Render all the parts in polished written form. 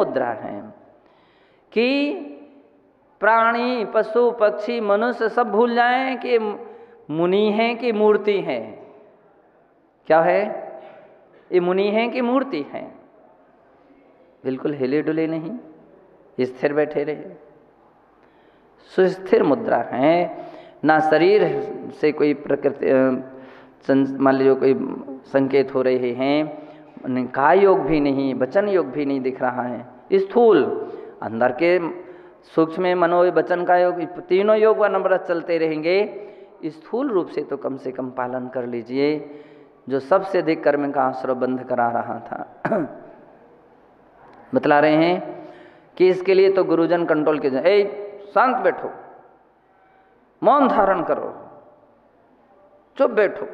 मुद्रा है कि प्राणी, पशु, पक्षी, मनुष्य सब भूल जाएं कि मुनि हैं कि मूर्ति है। क्या है? ये मुनि हैं कि मूर्ति है। बिल्कुल हिले डुले नहीं, स्थिर बैठे रहे। सुस्थिर मुद्रा है। ना शरीर से कोई प्रकृति मान लीजिए कोई संकेत हो रहे हैं, काय योग भी नहीं, वचन योग भी नहीं दिख रहा है। स्थूल अंदर के सूक्ष्म मनो वचन का योग, तीनों योग व नम्रत चलते रहेंगे। स्थूल रूप से तो कम से कम पालन कर लीजिए, जो सबसे अधिक कर्म का आश्रय बंध करा रहा था। बतला रहे हैं कि इसके लिए तो गुरुजन कंट्रोल के जाए, शांत बैठो, मौन धारण करो, चुप बैठो,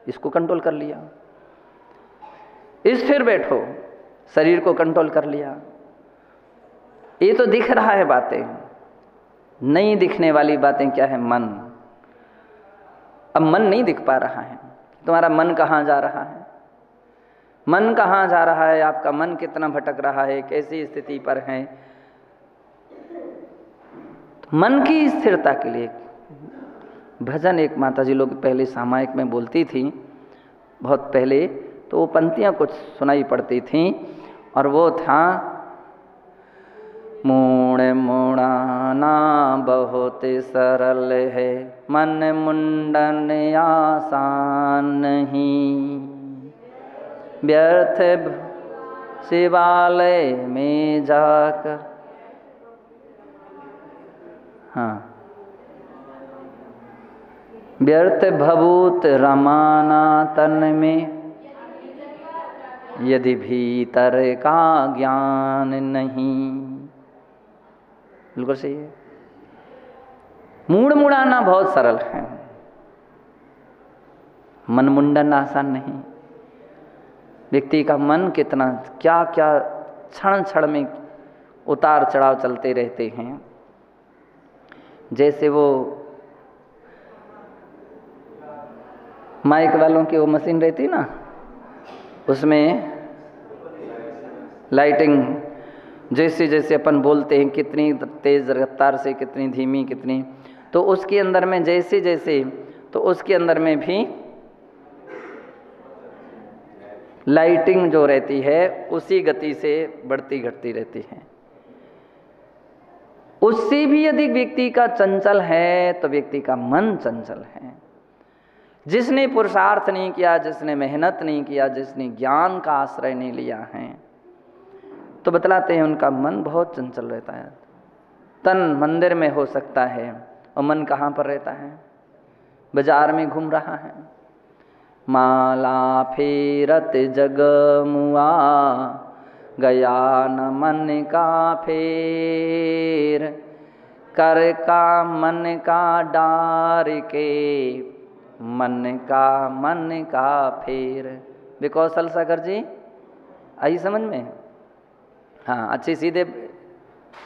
इसको कंट्रोल कर लिया। स्थिर बैठो, शरीर को कंट्रोल कर लिया। ये तो दिख रहा है बातें, नहीं दिखने वाली बातें क्या है? मन। अब मन नहीं दिख पा रहा है। तुम्हारा मन कहाँ जा रहा है? मन कहाँ जा रहा है? आपका मन कितना भटक रहा है, कैसी स्थिति पर है? तो मन की स्थिरता के लिए भजन एक माताजी लोग पहले सामायिक में बोलती थी, बहुत पहले, तो वो पंक्तियाँ कुछ सुनाई पड़ती थी, और वो था मूण मुड़ाना बहुत सरल है, मन मुंडन आसान नहीं, व्यर्थ शिवालय में जाकर। हाँ, व्यर्थ भभूत रमाना तन में, यदि भीतर का ज्ञान नहीं। बिल्कुल सही है। मूड मुड़ाना बहुत सरल है, मन मुंडन आसान नहीं। व्यक्ति का मन कितना क्या क्या क्षण क्षण में उतार चढ़ाव चलते रहते हैं। जैसे वो माइक वालों की वो मशीन रहती ना, उसमें लाइटिंग, जैसे जैसे अपन बोलते हैं कितनी तेज रफ्तार से, कितनी धीमी, कितनी, तो उसके अंदर में जैसे जैसे, तो उसके अंदर में भी लाइटिंग जो रहती है उसी गति से बढ़ती घटती रहती है। उससे भी अधिक व्यक्ति का चंचल है तो व्यक्ति का मन चंचल है। जिसने पुरुषार्थ नहीं किया, जिसने मेहनत नहीं किया, जिसने ज्ञान का आश्रय नहीं लिया है, तो बतलाते हैं उनका मन बहुत चंचल रहता है। तन मंदिर में हो सकता है और मन कहाँ पर रहता है? बाजार में घूम रहा है। माला फेरत जग मुआ, गया न मन का फेर, कर का मन का डार के, मन का फेर। बेकौशल सागर जी आई समझ में? हाँ, अच्छी सीधे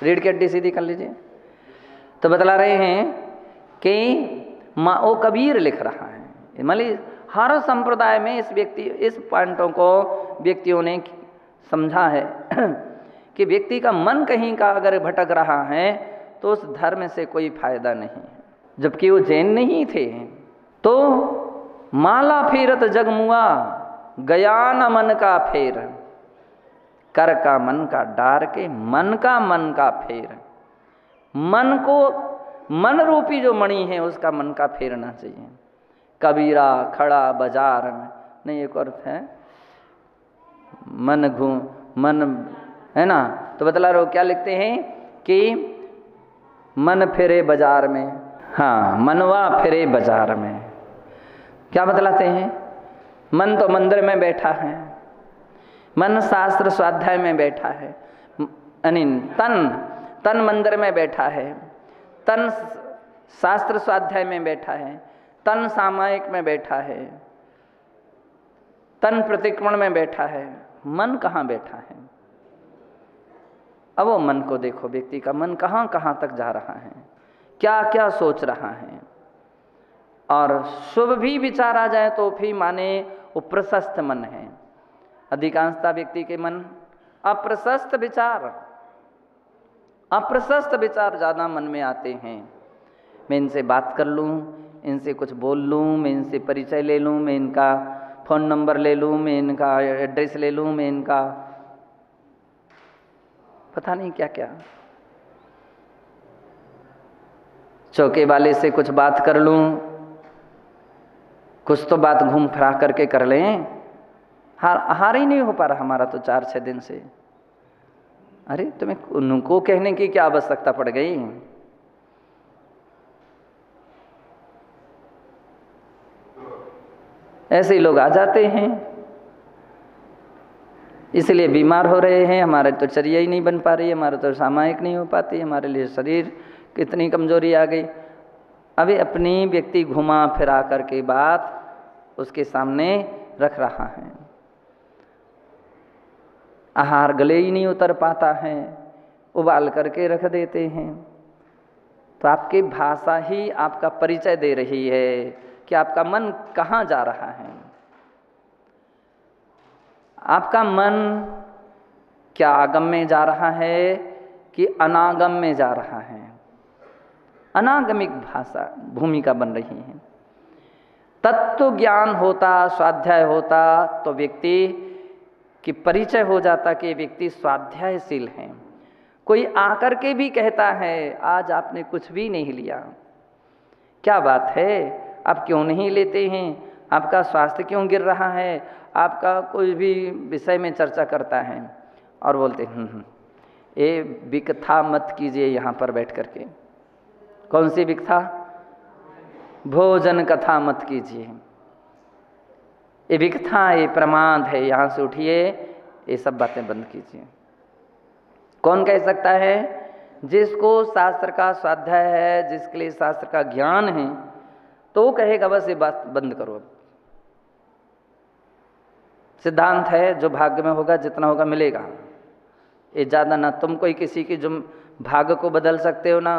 रीढ़ की हड्डी सीधी कर लीजिए। तो बतला रहे हैं कि वो कबीर लिख रहा है, मतलब हर संप्रदाय में इस पॉइंटों को व्यक्तियों ने समझा है कि व्यक्ति का मन कहीं का अगर भटक रहा है तो उस धर्म से कोई फायदा नहीं है। जबकि वो जैन नहीं थे, तो माला फेरत जगमुआ, गया न मन का फेर, कर का मन का डार के, मन का फेर। मन को, मन रूपी जो मणि है उसका मन का फेरना चाहिए। कबीरा खड़ा बाजार में, नहीं एक अर्थ है मन घूम, मन है ना, तो बतला रहे हो क्या लिखते हैं कि मन फिरे बाजार में। हाँ, मनवा फिरे बाजार में। क्या बतलाते हैं? मन तो मंदिर में बैठा है, मन शास्त्र स्वाध्याय में बैठा है, तन मंदिर में बैठा है, तन शास्त्र स्वाध्याय में बैठा है, तन सामायिक में बैठा है, तन प्रतिक्रमण में बैठा है। मन कहाँ बैठा है? अब वो मन को देखो, व्यक्ति का मन कहाँ कहाँ तक जा रहा है, क्या क्या सोच रहा है। और शुभ भी विचार आ जाए तो भी माने वो प्रशस्त मन है। अधिकांशता व्यक्ति के मन अप्रशस्त विचार ज़्यादा मन में आते हैं। मैं इनसे बात कर लूँ, इनसे कुछ बोल लूँ, मैं इनसे परिचय ले लूँ, मैं इनका फ़ोन नंबर ले लूँ, मैं इनका एड्रेस ले लूँ, मैं इनका पता नहीं क्या क्या, चौके वाले से कुछ बात कर लूँ, कुछ तो बात घूम फिरा करके कर लें। हार ही नहीं हो पा रहा हमारा तो 4-6 दिन से। अरे तुम्हें उनको कहने की क्या आवश्यकता पड़ गई? ऐसे ही लोग आ जाते हैं, इसलिए बीमार हो रहे हैं। हमारे तो चर्या ही नहीं बन पा रही है, हमारे तो सामायिक नहीं हो पाती, हमारे लिए शरीर कितनी कमजोरी आ गई। अभी अपनी व्यक्ति घुमा फिरा करके बात उसके सामने रख रहा है। आहार गले ही नहीं उतर पाता है, उबाल करके रख देते हैं। तो आपकी भाषा ही आपका परिचय दे रही है कि आपका मन कहाँ जा रहा है। आपका मन क्या आगम में जा रहा है कि अनागम में जा रहा है। अनागमिक भाषा भूमिका बन रही है। तत्व ज्ञान होता, स्वाध्याय होता तो व्यक्ति की परिचय हो जाता कि व्यक्ति स्वाध्यायशील है। कोई आकर के भी कहता है आज आपने कुछ भी नहीं लिया, क्या बात है, आप क्यों नहीं लेते हैं, आपका स्वास्थ्य क्यों गिर रहा है, आपका कोई भी विषय में चर्चा करता है और बोलते ये विकथा मत कीजिए यहाँ पर बैठ करके। कौन सी विकथा? भोजन कथा मत कीजिए, ये विकथा, ये प्रमाद है, यहाँ से उठिए, ये सब बातें बंद कीजिए। कौन कह सकता है? जिसको शास्त्र का स्वाध्याय है, जिसके लिए शास्त्र का ज्ञान है, तो वो कहेगा बस ये बात बंद करो। सिद्धांत है जो भाग्य में होगा जितना होगा मिलेगा, ये ज़्यादा ना तुम कोई किसी की जो भाग्य को बदल सकते हो ना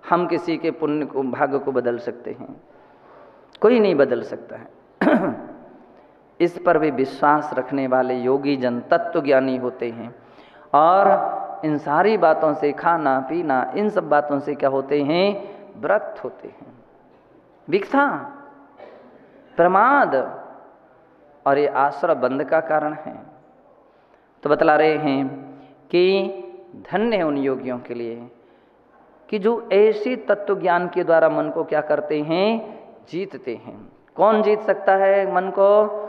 हम किसी के पुण्य को भाग्य को बदल सकते हैं, कोई नहीं बदल सकता है। इस पर भी विश्वास रखने वाले योगी जन तत्व ज्ञानी होते हैं। और इन सारी बातों से, खाना पीना, इन सब बातों से क्या होते हैं? व्रत होते हैं। विकथा, प्रमाद और ये आश्रय बंध का कारण है। तो बतला रहे हैं कि धन्य है उन योगियों के लिए कि जो ऐसी तत्व ज्ञान के द्वारा मन को क्या करते हैं? जीतते हैं। कौन जीत सकता है मन को?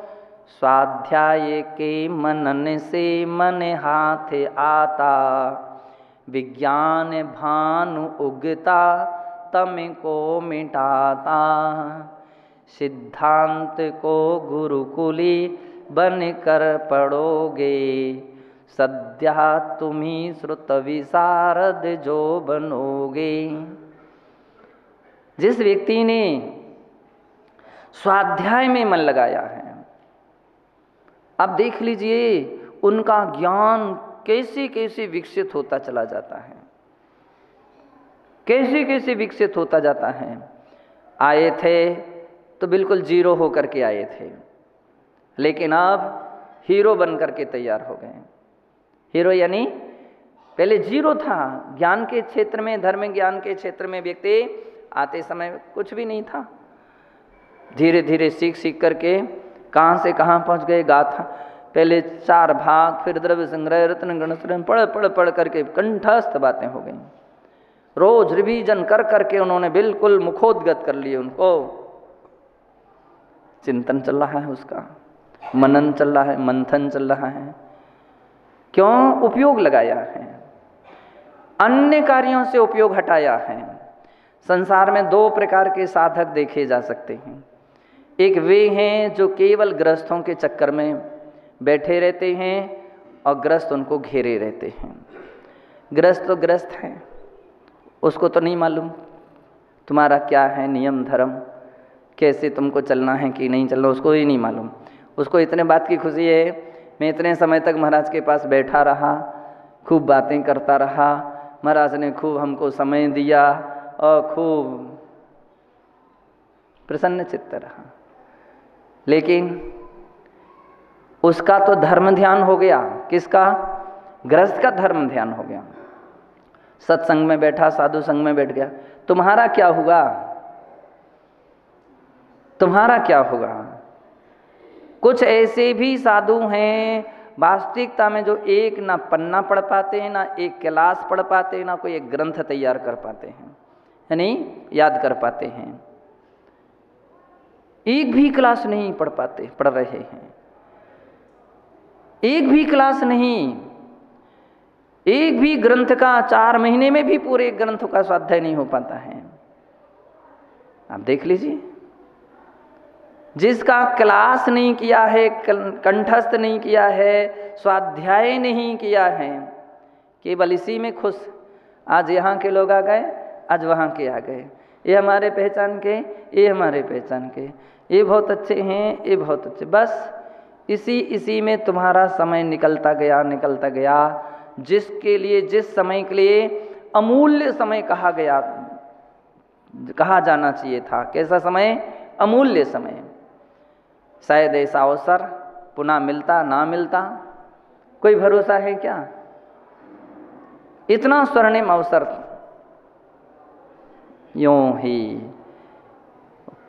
स्वाध्याय के मनन से मन हाथ आता, विज्ञान भानु उगता तम को मिटाता, सिद्धांत को गुरुकुली बन कर पढ़ोगे, सद्या तुम्ही श्रुत विशारद जो बनोगे। जिस व्यक्ति ने स्वाध्याय में मन लगाया है, अब देख लीजिए उनका ज्ञान कैसे कैसे विकसित होता चला जाता है, कैसे कैसे विकसित होता जाता है। आए थे तो बिल्कुल जीरो होकर के आए थे, लेकिन अब हीरो बन करके तैयार हो गए। हीरो यानी पहले जीरो था ज्ञान के क्षेत्र में, धर्म ज्ञान के क्षेत्र में व्यक्ति आते समय कुछ भी नहीं था। धीरे धीरे सीख सीख करके कहाँ से कहाँ पहुँच गए। गाथा पहले 4 भाग, फिर द्रव्य संग्रह, रत्न गणन, पढ़ पढ़ पढ़ करके कंठस्थ बातें हो गई। रोज रिवीजन कर करके उन्होंने बिल्कुल मुखोद्गत कर लिए। उनको चिंतन चल रहा है, उसका मनन चल रहा है, मंथन चल रहा है। क्यों? उपयोग लगाया है, अन्य कार्यों से उपयोग हटाया है। संसार में 2 प्रकार के साधक देखे जा सकते हैं। एक वे हैं जो केवल गृहस्थों के चक्कर में बैठे रहते हैं और गृहस्थ उनको घेरे रहते हैं। गृहस्थ तो गृहस्थ है, उसको तो नहीं मालूम तुम्हारा क्या है नियम धर्म, कैसे तुमको चलना है कि नहीं चलना, उसको ही नहीं मालूम। उसको इतने बात की खुशी है, मैं इतने समय तक महाराज के पास बैठा रहा, खूब बातें करता रहा, महाराज ने खूब हमको समय दिया और खूब प्रसन्न चित्त रहा। लेकिन उसका तो धर्म ध्यान हो गया। किसका? गृहस्थ का धर्म ध्यान हो गया। सत्संग में बैठा, साधु संग में बैठ गया, तुम्हारा क्या होगा? तुम्हारा क्या होगा? कुछ ऐसे भी साधु हैं वास्तविकता में जो एक ना पन्ना पढ़ पाते हैं, ना एक क्लास पढ़ पाते हैं, ना कोई एक ग्रंथ तैयार कर पाते हैं, यानी याद कर पाते हैं। एक भी क्लास नहीं पढ़ रहे हैं, एक भी क्लास नहीं, एक भी ग्रंथ का 4 महीने में भी पूरे ग्रंथ का स्वाध्याय नहीं हो पाता है। आप देख लीजिए, जिसका क्लास नहीं किया है, कंठस्थ नहीं किया है, स्वाध्याय नहीं किया है, केवल इसी में खुश, आज यहाँ के लोग आ गए, आज वहाँ के आ गए, ये हमारे पहचान के, ये हमारे पहचान के, ये बहुत अच्छे हैं, ये बहुत अच्छे, बस इसी में तुम्हारा समय निकलता गया। जिसके लिए, जिस समय के लिए अमूल्य समय कहा जाना चाहिए था, कैसा समय? अमूल्य समय। शायद ऐसा अवसर पुनः मिलता ना मिलता, कोई भरोसा है क्या? इतना स्वर्णिम अवसर यूं ही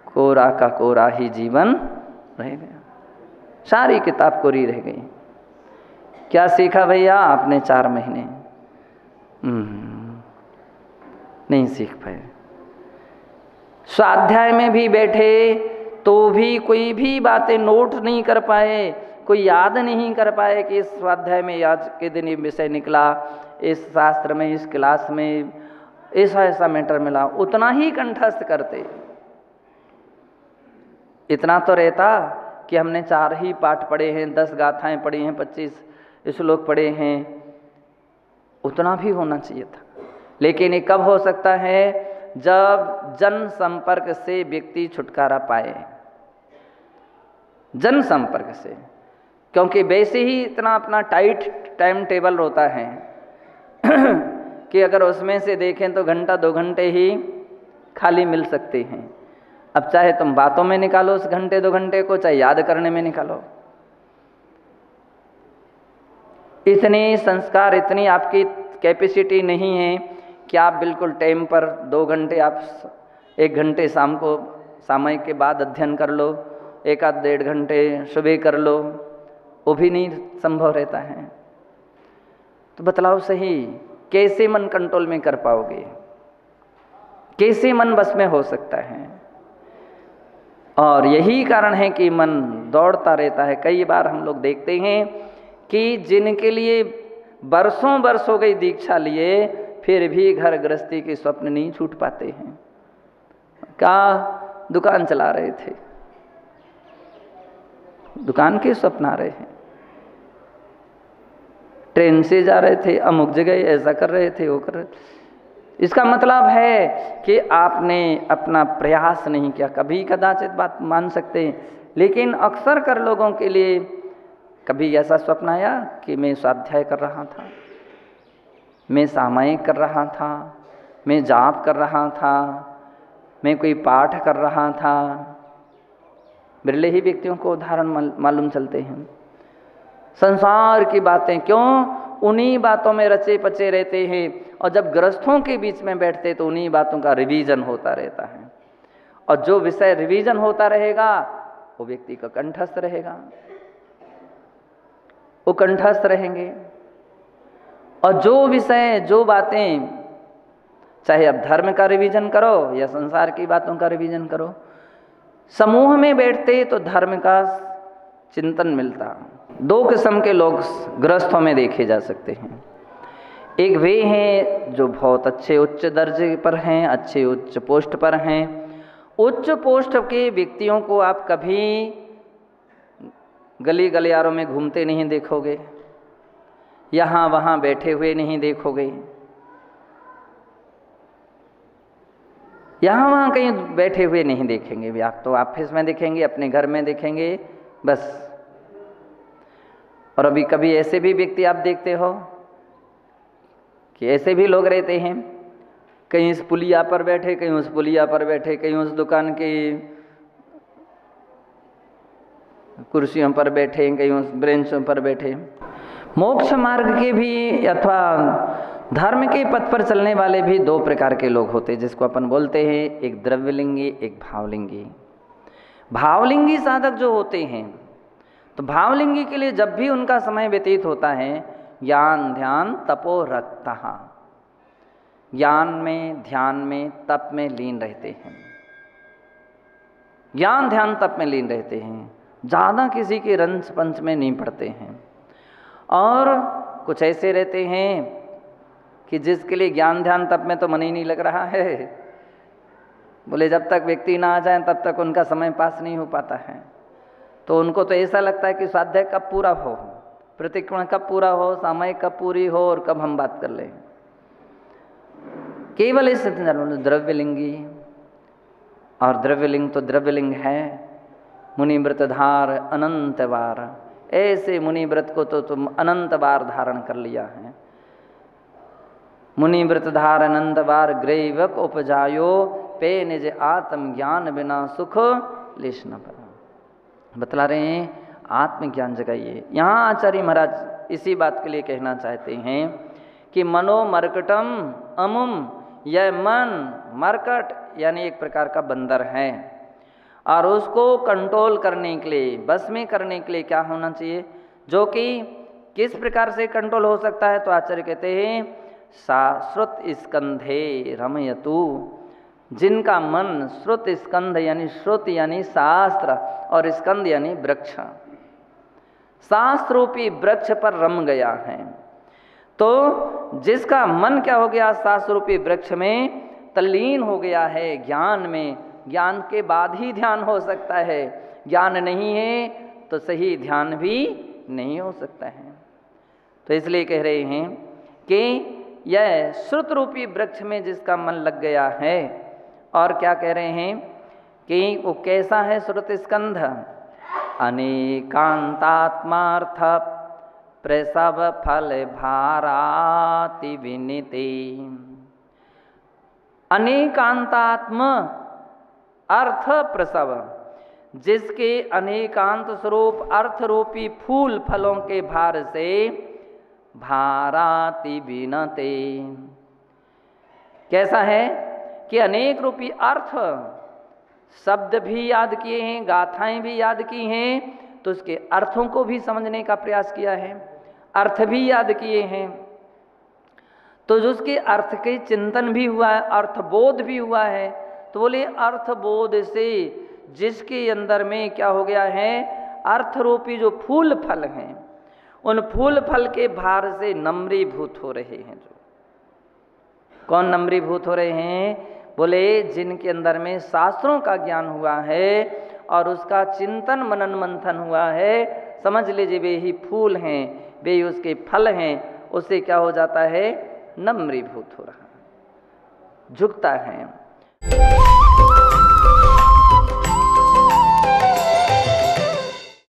कोरा का कोरा ही जीवन रह गया, सारी किताब कोरी रह गई। क्या सीखा भैया आपने 4 महीने? नहीं सीख पाए। स्वाध्याय में भी बैठे तो भी कोई भी बातें नोट नहीं कर पाए, कोई याद नहीं कर पाए कि इस स्वाध्याय में आज के दिन ये विषय निकला, इस शास्त्र में, इस क्लास में ऐसा मैटर मिला, उतना ही कंठस्थ करते। इतना तो रहता कि हमने 4 ही पाठ पढ़े हैं, 10 गाथाएं पढ़ी हैं, 25 श्लोक पढ़े हैं, उतना भी होना चाहिए था। लेकिन ये कब हो सकता है? जब जन संपर्क से व्यक्ति छुटकारा पाए, जन संपर्क से, क्योंकि वैसे ही इतना अपना टाइट टाइम टेबल होता है कि अगर उसमें से देखें तो घंटा 2 घंटे ही खाली मिल सकते हैं। अब चाहे तुम बातों में निकालो उस घंटे 2 घंटे को, चाहे याद करने में निकालो, इतने संस्कार, इतनी आपकी कैपेसिटी नहीं है कि आप बिल्कुल टाइम पर 2 घंटे, आप 1 घंटे शाम को सामयिक के बाद अध्ययन कर लो, 1-1.5 घंटे सुबह कर लो, वो भी नहीं संभव रहता है। तो बतलाओ सही, कैसे मन कंट्रोल में कर पाओगे? कैसे मन बस में हो सकता है? और यही कारण है कि मन दौड़ता रहता है। कई बार हम लोग देखते हैं कि जिनके लिए बरसों वर्ष हो गई दीक्षा लिए, फिर भी घर गृहस्थी के स्वप्न नहीं छूट पाते हैं। क्या दुकान चला रहे थे, दुकान के स्वप्न आ रहे हैं, ट्रेन से जा रहे थे, अमुक जगह ऐसा कर रहे थे, वो कर रहे थे। इसका मतलब है कि आपने अपना प्रयास नहीं किया। कभी कदाचित बात मान सकते हैं, लेकिन अक्सर कर लोगों के लिए कभी ऐसा स्वप्न आया कि मैं स्वाध्याय कर रहा था, मैं सामयिक कर रहा था, मैं जाप कर रहा था, मैं कोई पाठ कर रहा था। बिरले ही व्यक्तियों को उदाहरण मालूम चलते हैं। संसार की बातें क्यों, उन्हीं बातों में रचे पचे रहते हैं, और जब गृहस्थों के बीच में बैठते तो उन्हीं बातों का रिवीजन होता रहता है। और जो विषय रिवीजन होता रहेगा वो व्यक्ति का कंठस्थ रहेगा, वो कंठस्थ रहेंगे। और जो विषय, जो बातें, चाहे अब धर्म का रिवीजन करो या संसार की बातों का रिवीजन करो, समूह में बैठते तो धर्म का चिंतन मिलता। 2 किस्म के लोग गृहस्थों में देखे जा सकते हैं। एक वे हैं जो बहुत अच्छे उच्च दर्जे पर हैं, अच्छे उच्च पोस्ट पर हैं। उच्च पोस्ट के व्यक्तियों को आप कभी गली गलियारों में घूमते नहीं देखोगे, यहाँ वहाँ बैठे हुए नहीं देखोगे, यहाँ वहाँ कहीं बैठे हुए नहीं देखेंगे भी। आप तो ऑफिस में देखेंगे, अपने घर में देखेंगे बस। और अभी कभी ऐसे भी व्यक्ति आप देखते हो कि ऐसे भी लोग रहते हैं, कहीं इस पुलिया पर बैठे, कहीं उस पुलिया पर बैठे, कहीं उस दुकान की कुर्सियों पर बैठे, कहीं उस ब्रेंचों पर बैठे। मोक्ष मार्ग के भी अथवा धर्म के पथ पर चलने वाले भी दो प्रकार के लोग होते हैं, जिसको अपन बोलते हैं एक द्रव्यलिंगी, एक भावलिंगी। भावलिंगी साधक जो होते हैं, तो भावलिंगी के लिए जब भी उनका समय व्यतीत होता है, ज्ञान ध्यान तपो रक्तः, ज्ञान में, ध्यान में, तप में लीन रहते हैं। ज्ञान ध्यान तप में लीन रहते हैं, ज़्यादा किसी के रंच पंच में नहीं पड़ते हैं। और कुछ ऐसे रहते हैं कि जिसके लिए ज्ञान ध्यान तप में तो मन ही नहीं लग रहा है, बोले जब तक व्यक्ति ना आ जाए तब तक उनका समय पास नहीं हो पाता है। तो उनको तो ऐसा लगता है कि स्वाध्याय कब पूरा हो, प्रतिक्रमण कब पूरा हो, सामयिक कब पूरी हो और कब हम बात कर लें। केवल इस द्रव्यलिंगी, और द्रव्यलिंग तो द्रव्यलिंग है, मुनि व्रतधार अनंत बार, ऐसे मुनि व्रत को तो तुम अनंत बार धारण कर लिया है। मुनि व्रतधार अनंत बार ग्रैवक उपजायो, पे निज आत्म ज्ञान बिना सुख लेश न पर। बतला रहे हैं आत्मज्ञान जगाइए। यहाँ आचार्य महाराज इसी बात के लिए कहना चाहते हैं कि मनो मरकटम अमुम, यह मन मरकट यानी एक प्रकार का बंदर है, और उसको कंट्रोल करने के लिए, बस में करने के लिए क्या होना चाहिए, जो कि किस प्रकार से कंट्रोल हो सकता है। तो आचार्य कहते हैं श्रुत स्कंधे रमयतु, जिनका मन श्रुत स्कंध यानी श्रुत यानी शास्त्र और स्कंध यानी वृक्ष, शास्त्र रूपी वृक्ष पर रम गया है। तो जिसका मन क्या हो गया, शास्त्र रूपी वृक्ष में तल्लीन हो गया है, ज्ञान में, ज्ञान के बाद ही ध्यान हो सकता है, ज्ञान नहीं है तो सही ध्यान भी नहीं हो सकता है। तो इसलिए कह रहे हैं कि यह श्रुत रूपी वृक्ष में जिसका मन लग गया है, और क्या कह रहे हैं कि वो कैसा है श्रुत स्कंध, अनेकांतात्मार्थ प्रसव फल भाराति विनिते। अनेकांतात्म अर्थ प्रसव, जिसके अनेकांत स्वरूप अर्थ रूपी फूल फलों के भार से भाराति विनते, कैसा है कि अनेक रूपी अर्थ, शब्द भी याद किए हैं, गाथाएं भी याद की हैं, तो उसके अर्थों को भी समझने का प्रयास किया है, अर्थ भी याद किए हैं, तो जो उसके अर्थ के चिंतन भी हुआ है, अर्थबोध भी हुआ है। तो बोले अर्थबोध से जिसके अंदर में क्या हो गया है, अर्थ रूपी जो फूल फल हैं, उन फूल फल के भार से नम्रीभूत हो रहे हैं। जो कौन नम्रीभूत हो रहे हैं, बोले जिनके अंदर में शास्त्रों का ज्ञान हुआ है और उसका चिंतन मनन मंथन हुआ है, समझ लीजिए वे ही फूल हैं, वे ही उसके फल हैं। उससे क्या हो जाता है, नम्रीभूत हो रहा, झुकता है।